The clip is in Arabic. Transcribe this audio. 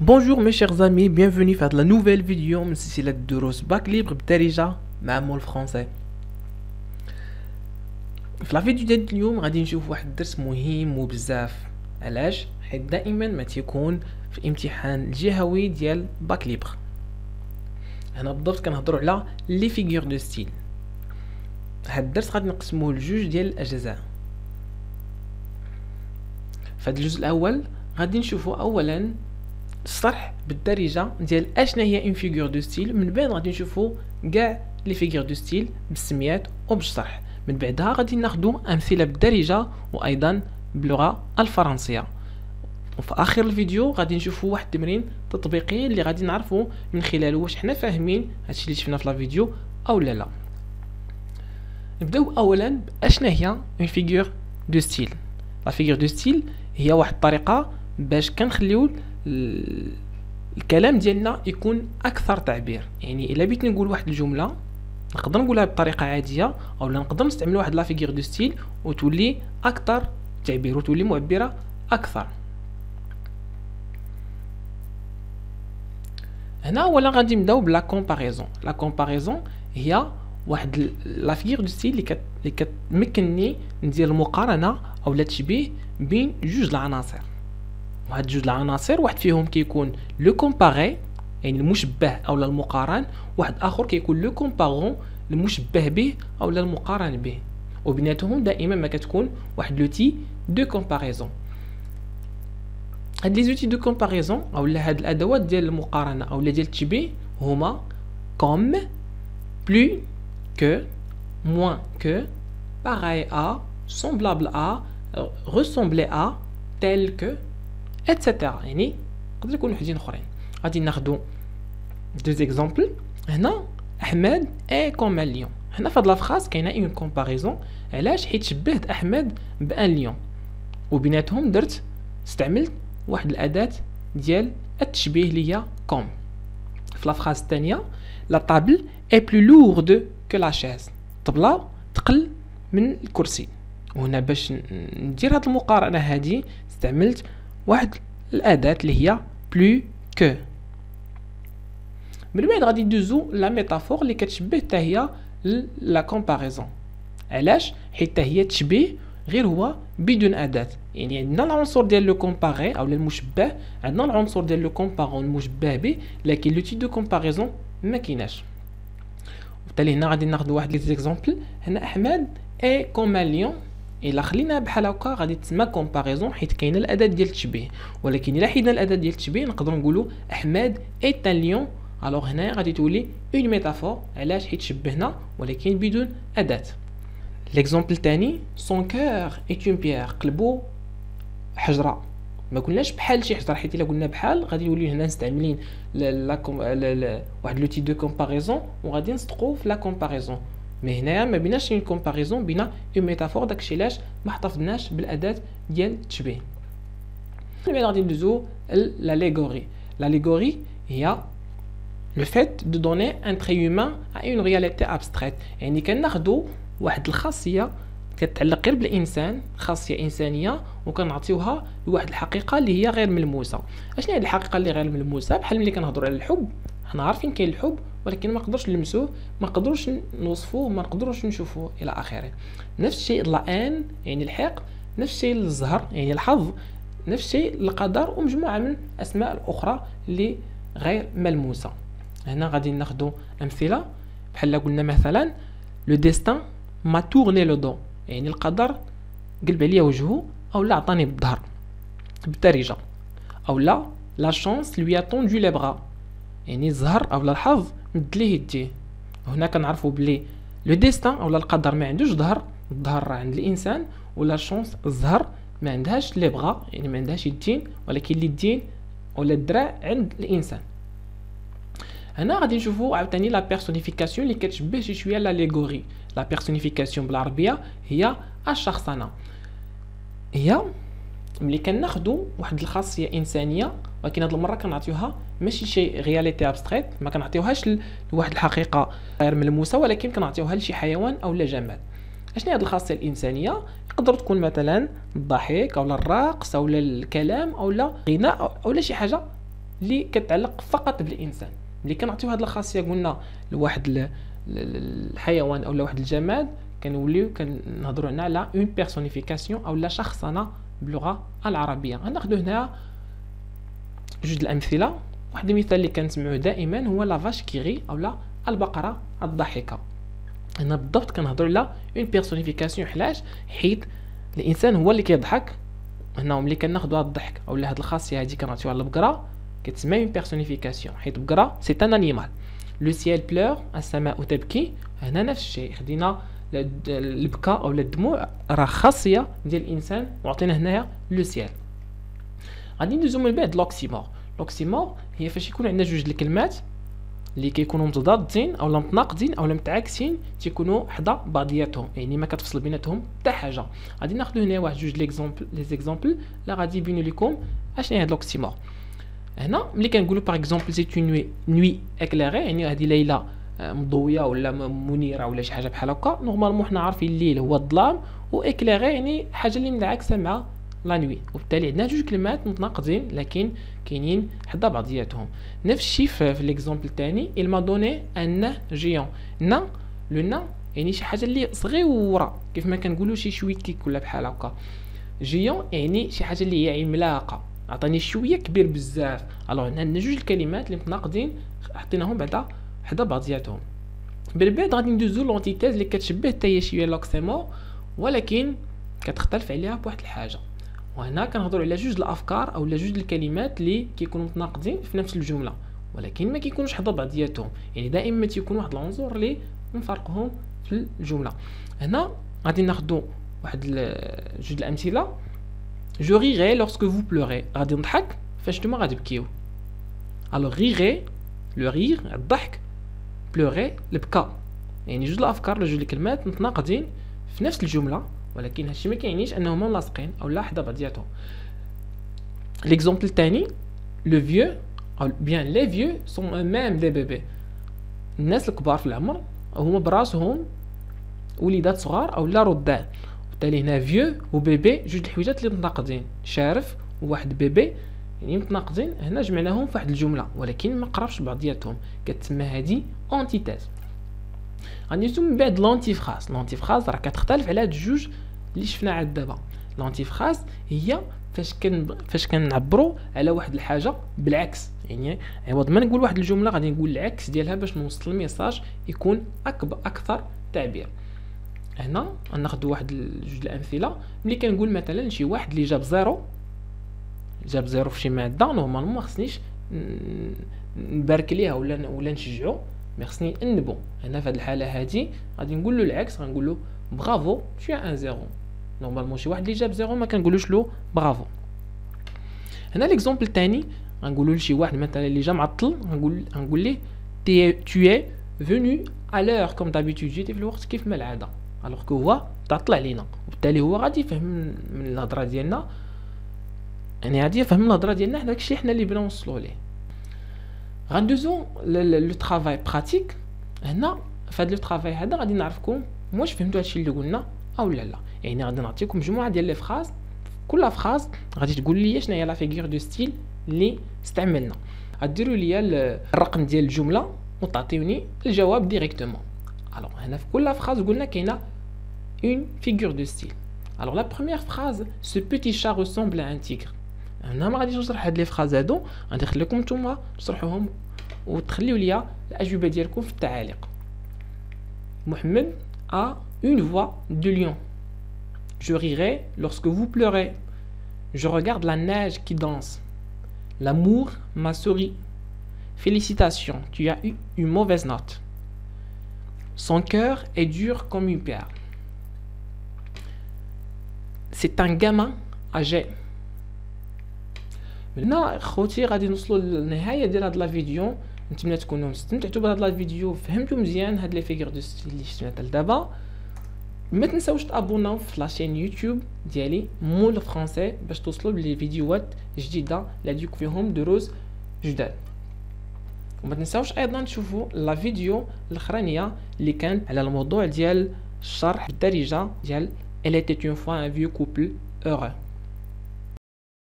Bonjour mes chers amis, bienvenue à la nouvelle vidéo من سلسلة دروس باك ليبر بالدارجة مع مول فرونسي. في لا فيديو ديال اليوم غادي نشوف واحد الدرس مهم وبزاف. علاش؟ حيت دائما ما تيكون في الامتحان الجهوي ديال باك ليبر. هنا بالضبط كنهضروا على لي فيغور دو ستيل. هاد الدرس غادي نقسموه لجوج ديال الاجزاء. فهاد الجزء الاول غادي نشوفوا اولا الشرح بالدارجه ديال اشنا هي اون فيغور دو ستيل، من بعد غادي نشوفوا كاع لي فيغور دو ستيل بالسميات وبالشرح، من بعدها غادي ناخذوا امثله بالدارجه وايضا باللغه الفرنسيه. وفي اخر الفيديو غادي نشوفوا واحد التمرين تطبيقي اللي غادي نعرفوا من خلاله واش حنا فاهمين هادشي اللي شفنا في لا فيديو او لا. نبداو اولا اشنا هي اون فيغور دو ستيل. لا فيغور دو ستيل هي واحد الطريقه باش كنخليو الكلام ديالنا يكون اكثر تعبير. يعني الا بغيت نقول واحد الجمله نقدر نقولها بطريقه عاديه، او نقدر نستعمل واحد لا فيغور دو ستيل وتولي اكثر تعبير وتولي معبره اكثر. هنا اولا غادي نبداو بلا كومباريزون. لا كومباريزون هي واحد لا فيغور دو ستيل اللي كتمكنني ندير المقارنه او التشبيه بين جوج العناصر. وهاد جوج العناصر واحد فيهم كيكون لو كومباري يعني المشبه او المقارن، واحد اخر كيكون لو كومبارون المشبه به او المقارن به، وبيناتهم دائما ما كتكون واحد لوتي دو كومباريزون. هاد لي زوتي دو كومباريزون او هاد الادوات ديال المقارنه او ديال التشبيه هما كوم، بلو كو، موان كو، باراي ا، سومبلابل ا، ريسومبلي ا، تيل كو اتسيتيرا. يعني يقدر يكونوا حاجين اخرين. غادي ناخذوا دو زيكزامبل. هنا احمد اي كوم ان ليون. هنا في هاد لافراز كاينه اون كومباريزون. علاش؟ حيت شبهت احمد بان ليون، وبيناتهم درت استعملت واحد الاداه ديال التشبيه اللي هي كوم. في لافراز الثانيه لا طابل اي بلو لورد كو لا شاز. الطبله تقل من الكرسي. وهنا باش ندير هاد المقارنه هذه استعملت واحد الاداه اللي هي بلو كو. من بعد غادي ندوزو لا ميتافور اللي كتشبه حتى هي لا كومباريزون. علاش؟ حيت حتى هي تشبيه غير هو بدون اداه. يعني عندنا العنصر ديال لو كومباري او المشبه، عندنا العنصر ديال لو كومبارون المشبه به، لكن لو تي دو كومباريزون ما كايناش. وبالتالي هنا غادي ناخذ واحد لي زيكزامبل. هنا احمد اي كوم ان ليون. الا خلينا بحال هكا غادي تسمى كومباريزون حيت كاينه الاداه ديال التشبيه، ولكن الا حيدنا الاداه ديال التشبيه نقدروا نقولوا احمد ايت ان ليون. الوغ هنا غادي تولي اون ميتافور. علاش؟ حيت شبهنا ولكن بدون اداه. ليكزامبل الثاني سون كور ايت اون بيير. قلبو حجره. ما قلناش بحال شي حجره، حيت الا قلنا بحال غادي يوليو هنا مستعملين واحد لوتي دو كومباريزون وغادي نصدقوا في لا كومباريزون. مي هنايا ما بيناش اون كومباريزون، بينا اون ميتافور. داكشي علاش ما احتفظناش بالاداه ديال التشبيه. من بعد غادي ندوزو لاليغوري. لاليغوري هي لو فيت دو دوني ان تري هيومان ا اون رياليتي ابستريت. يعني كناخذوا واحد الخاصيه كتعلق غير بالانسان، خاصيه انسانيه، وكنعطيوها لواحد الحقيقه اللي هي غير ملموسه. اشنو هي الحقيقه اللي غير ملموسه؟ بحال ملي كنهضروا على الحب، حنا عارفين كاين الحب ولكن ما نقدرش نلمسوه، ما نقدروش نوصفوه، ما نقدروش نشوفوه الى اخره. نفس الشيء لان يعني الحق، نفس الشيء للزهر يعني الحظ، نفس الشيء للقدر، ومجموعه من الاسماء الاخرى اللي غير ملموسه. هنا غادي ناخذوا امثله بحال قلنا مثلا لو ديستان ما تورني لو دو. يعني القدر قلب عليا وجهه، او لا عطاني بالظهر بالدارجه، او لا شانس لوي اتوندو لي بغا. يعني الزهر او الحظ مد ليه يديه. هنا كنعرفوا بلي لو ديستان او القدر ما عندوش ظهر، الظهر عند الانسان، ولا شانس الزهر ما عندهاش لي بغا يعني ما عندهاش يدين، ولكن اليدين ولا الدراع عند الانسان. هنا غادي نشوفوا عاوتاني لا بيرسونيفيكاسيون اللي كتشبه شي شويه لاليغوري. لا بيرسونيفيكاسيون بالعربيه هي الشخصنه. هي ملي كناخذوا واحد الخاصيه انسانيه، ولكن هذه المره كنعطيوها ماشي شيء رياليتي ابستريت، ما كنعطيوهاش لواحد الحقيقه غير ملموسه، ولكن كنعطيوها لشي حيوان او جماد. اشنو هذه الخاصيه الانسانيه؟ تقدر تكون مثلا الضحك او الرقص او الكلام او الغناء او شي حاجه اللي كتعلق فقط بالانسان. ملي كنعطيو هاد الخاصيه قلنا لواحد الحيوان او لواحد الجماد كنوليو كنهضروا هنا على اون بيرسونيفيكاسيون او لا شخصنه باللغه العربيه. غناخذوا هنا جوج الامثله. واحد المثال اللي كنسمعوه دائما هو لا فاش كيغي او لا البقره الضاحكه. هنا بالضبط كنهضروا على اون بيرسونيفيكاسيون. علاش؟ حيت الانسان هو اللي كيضحك. هنا ملي كناخذوا هاد الضحك او هاد الخاصيه هادي كنعطيوها للبقره كتسمى اون بيرسونيفيكاسيون، حيت البقره سي ان انيمال. لو سيال بلور، السماء تبكي. هنا نفس الشيء، خدينا البكاء او الدموع راه خاصيه ديال الانسان وعطينا هنايا لو سيال. غادي ندوزو من بعد لوكسيمور. لوكسيمور هي فاش يكون عندنا جوج الكلمات اللي كيكونوا متضادين او متناقضين او متعاكسين تيكونوا حدا بعضياتهم، يعني ما كتفصل بيناتهم حتى حاجه. غادي ناخذوا هنا واحد جوج لي زيكزامبل لا غادي يبينوا لكم اشنو هي هاد لوكسيمور. هنا ملي كنقولوا باغ اكزومبل سي اون نوي اكليري، يعني هذه ليله مضويه ولا منيره ولا شي حاجه بحال هكا. نورمالمون حنا عارفين الليل هو الظلام، و اكليري يعني حاجه اللي منعكسه مع لا نوي، وبالتالي عندنا جوج كلمات متناقضين لكن كاينين حدا بعضياتهم. نفس الشيء في ليكزامبل الثاني، il m'a donné un géant. نا لو نا يعني شي حاجه اللي صغيره كيف ما كنقولوا شي شوي كيك ولا بحال هكا. جيون يعني شي حاجه اللي هي عملاقه، عطاني شويه كبير بزاف. الوغ هنا عندنا جوج الكلمات اللي متناقضين حطيناهم بعدا حدا بعضياتهم. بالبعد غادي ندوزو لونتيتيز اللي كتشبه حتى هي شويه لوكسيمور ولكن كتختلف عليها بواحد الحاجه. وهنا كنهضروا على جوج الافكار او جوج الكلمات اللي كيكونوا متناقضين في نفس الجمله ولكن ما كيكونوش حدا بعضياتهم، يعني دائما تيكون واحد العنصر اللي مفرقهم في الجمله. هنا غادي ناخذوا واحد جوج الامثله. جو ريغي لورسكو فو بلوري، غادي نضحك فاش نتوما غادي تبكيو. الوغ ريغي لو ريغ الضحك، بلوري البكاء، يعني جوج الافكار ولا جوج الكلمات متناقضين في نفس الجمله ولكن هادشي ما كيعنيش انهما ملاصقين او لا حدا بعضياتهم. ليكزامبل الثاني، لو فيو او بيان لي فيو سون ميم دي بيبي. الناس الكبار في العمر هما براسهم وليدات صغار او لا رضع، وبالتالي هنا فيو وبيبي جوج الحويجات اللي متناقضين، شارف وواحد بيبي يعني متناقضين. هنا جمعناهم في واحد الجمله ولكن ما قربش بعضياتهم، كتسمى هذه اونتيتيز. غادي ندوزو من بعد لونتيفراز. لونتيفراز راه كتختلف على هاد الجوج اللي شفنا عاد دابا. لونتيفراز هي فاش كنعبروا على واحد الحاجه بالعكس، يعني عوض ما نقول واحد الجمله غادي نقول العكس ديالها باش نوصل الميساج يكون اكثر تعبير. هنا غناخذ واحد جوج الامثله. ملي كنقول مثلا شي واحد اللي جاب زيرو في شي ماده، نورمالمون ما خصنيش نبارك ليها ولا نشجعو، مي خصني ننبو. هنا في هذه الحاله هذه غادي نقول له العكس، غنقول له برافو tu as un zéro. نورمالمون شي واحد اللي جاب زيرو ما كنقولوش له برافو. هنا ليكزامبل الثاني غنقولوا لشي واحد مثلا اللي جا معطل، غنقول ليه tu es venu à l'heure comme d'habitude، جيتي في الوقت كيف ما العاده، الوغ كو هو تعطل علينا، وبالتالي هو غادي يفهم من الهضره ديالنا، يعني غادي يفهم الهضره ديالنا حنا داكشي حنا اللي بغينا نوصلوا ليه. غندوزو لو طرافاي براتيك. هنا في هذا لو طرافاي هذا غادي نعرفكم واش فهمتوا هادشي اللي قلنا او لا. يعني غادي نعطيكم مجموعه ديال لي فراز، كل فراز غادي تقول لي شنو هي لا فيغور دو ستيل اللي استعملنا. غديروا لي الرقم ديال الجمله وتعطيوني الجواب ديريكتومون. الوغ هنا في كل فراز قلنا كاينه اون فيغور دو ستيل. الوغ لا بروميير فراز، سو بيتي شا ريسومبل ا ان تيغر. انا ما غاديش نشرح هاد لي فراز هادو، غادي نخليكم نتوما تشرحوهم وتخليو ليا الاجوبه ديالكم في التعاليق. محمد a une voix de lion. Je rirai lorsque vous pleurez. Je regarde la neige qui danse. L'amour m'a souri. Félicitations, tu as eu une mauvaise note. Son cœur est dur comme une pierre. C'est un gamin âgé. هنا خوتي غادي نوصلوا للنهايه ديال هاد لا فيديو. نتمنى تكونوا استمتعتوا بهاد لا فيديو، فهمتوا مزيان هاد لي فيغور دو ستيل اللي شفنا حتى لدابا. ما تنساوش تابوناو في لاشين يوتيوب ديالي مول فرونسي باش توصلوا لفيديوهات جديده اللي غادي يكون فيهم دروس جداد. وما تنساوش ايضا تشوفوا لا فيديو الاخرانيه اللي كانت على الموضوع ديال الشرح بالدارجه ديال Elle était une fois un vieux couple heureux.